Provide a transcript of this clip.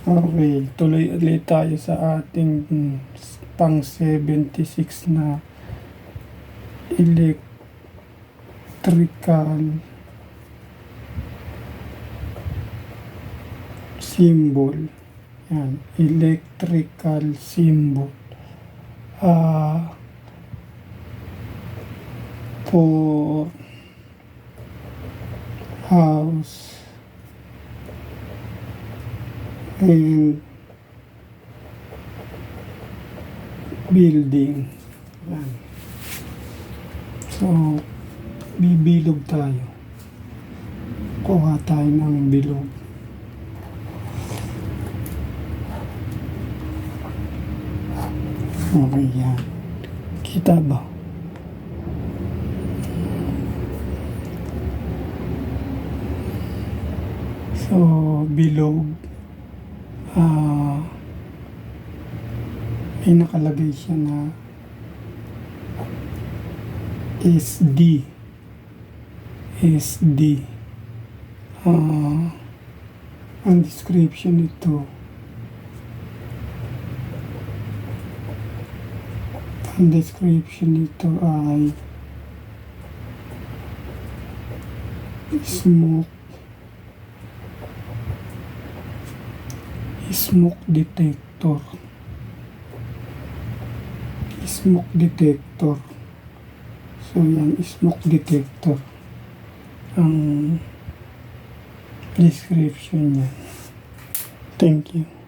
Okay, tuloy ulit tayo sa ating pang 76 na electrical symbol. Yan, electrical symbol. For house and building. Yan. So, bibilog tayo. Kuha tayo ng bilog. Okay, yan. Kita ba? So, bilog. May nakalagay siya na SD. Ang description nito, ay smoke detector. So yan, smoke detector ang description niya. Thank you.